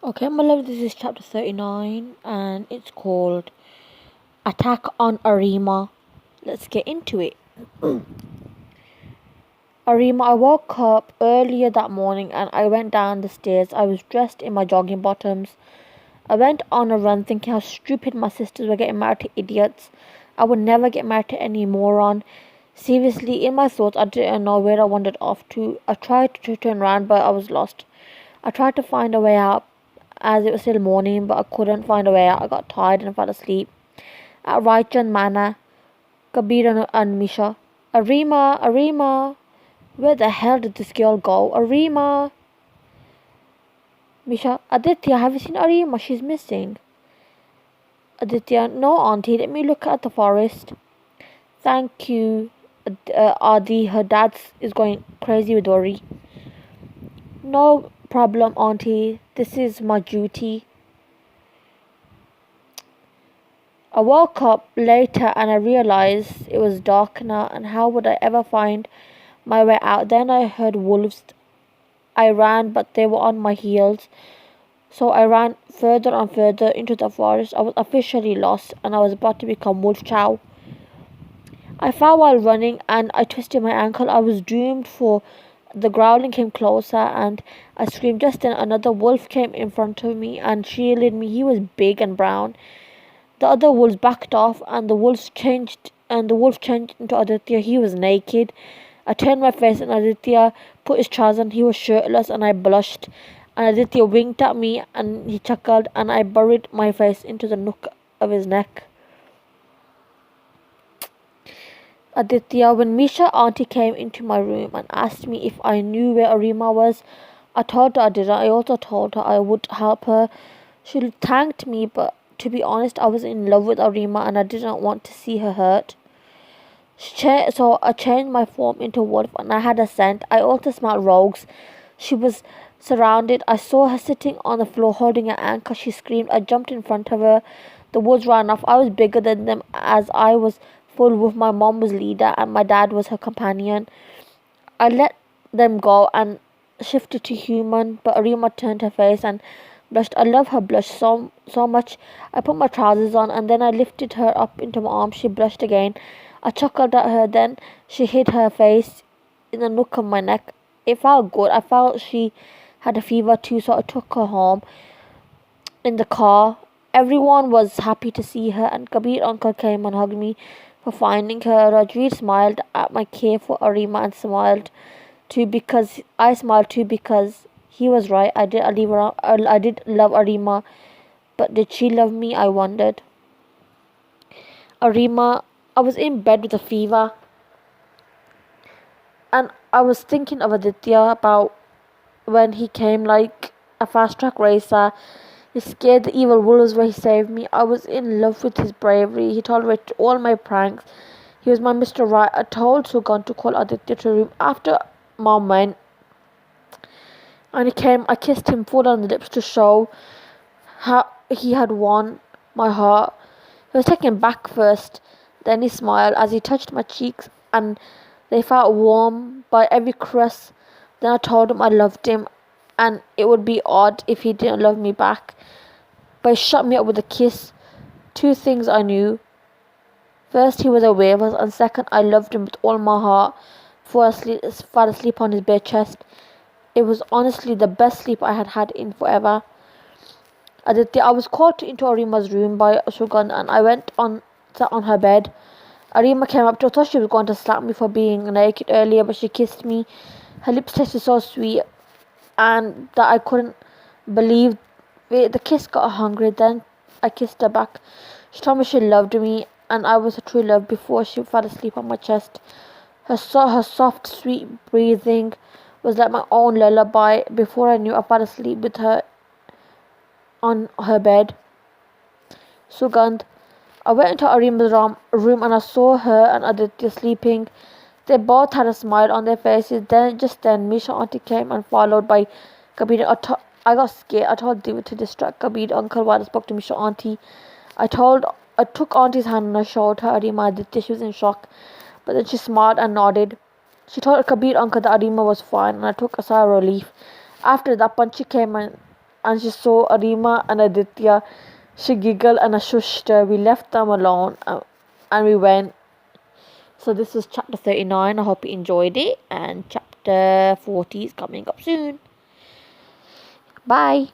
Okay, my love, this is chapter 39 and it's called Attack on Arima. Let's get into it. Arima, I woke up earlier that morning and I went down the stairs. I was dressed in my jogging bottoms. I went on a run thinking how stupid my sisters were getting married to idiots. I would never get married to any moron. Seriously, in my thoughts, I didn't know where I wandered off to. I tried to turn around, but I was lost. I tried to find a way out as it was still morning, but I couldn't find a way out. I got tired and fell asleep. At Raichand Manor, Kabir and Misha. Arima, where the hell did this girl go? Arima! Misha, Aditya, have you seen Arima? She's missing. Aditya, no, auntie, let me look at the forest. Thank you, Adi. Her dad is going crazy with worry. No problem, auntie. This is my duty. I woke up later and I realized it was dark now, and how would I ever find my way out? Then I heard wolves. I ran, but they were on my heels. So I ran further and further into the forest. I was officially lost and I was about to become wolf chow. I fell while running and I twisted my ankle. I was doomed, for the growling came closer and I screamed. Just then another wolf came in front of me and shielded me. He was big and brown. The other wolves backed off and the wolf changed into Aditya. He was naked. I turned my face and Aditya put his trousers on. He was shirtless and I blushed. And Aditya winked at me and he chuckled and I buried my face into the nook of his neck. Aditya, when Misha auntie came into my room and asked me if I knew where Arima was, I told her I didn't. I also told her I would help her. She thanked me, but to be honest, I was in love with Arima and I didn't want to see her hurt. So I changed my form into wolf and I had a scent. I also smelled rogues. She was surrounded. I saw her sitting on the floor holding an anchor. She screamed. I jumped in front of her. The wolves ran off. I was bigger than them as I was full wolf. My mom was leader and my dad was her companion. I let them go and shifted to human, but Arima turned her face and blushed. I love her blush so much. I put my trousers on and then I lifted her up into my arms. She blushed again. I chuckled at her. Then she hid her face in the nook of my neck. It felt good. I felt she had a fever too, so I took her home in the car. Everyone was happy to see her, and Kabir uncle came and hugged me for finding her. Rajveer smiled at my care for Arima and smiled too because I smiled too because he was right. I did love Arima, but did she love me? I wondered. Arima, I was in bed with a fever, and I was thinking of Aditya about when he came like a fast track racer. He scared the evil wolves where he saved me. I was in love with his bravery. He tolerated all my pranks. He was my Mr. Right. I told Sugan to call Aditya to room after Mom went. And he came. I kissed him full on the lips to show how he had won my heart. He was taken back first. Then he smiled as he touched my cheeks and they felt warm by every caress. Then I told him I loved him and it would be odd if he didn't love me back. But he shut me up with a kiss. Two things I knew. First, he was aware of us, and second, I loved him with all my heart. Fell asleep on his bare chest. It was honestly the best sleep I had had in forever. I was called into Arima's room by Sugan and I sat on her bed. Arima came up to her. I thought she was going to slap me for being naked earlier, but she kissed me. Her lips tasted so sweet and that I couldn't believe it. The kiss got her hungry. Then I kissed her back. She told me she loved me and I was her true love before she fell asleep on my chest. Her soft, sweet breathing was like my own lullaby. Before I knew, I fell asleep with her on her bed. Sugandh. I went into Arima's room and I saw her and Aditya sleeping. They both had a smile on their faces. Just then, Misha auntie came and followed by Kabir. I got scared. I told David to distract Kabir uncle while I spoke to Misha auntie. I took auntie's hand and I showed her Arima Aditya. She was in shock, but then she smiled and nodded. She told Kabir uncle that Arima was fine and I took a sigh of relief. After that, Panchi came and and she saw Arima and Aditya. She giggled and I shushed her. We left them alone and we went. So this was chapter 39. I hope you enjoyed it, and chapter 40 is coming up soon. Bye.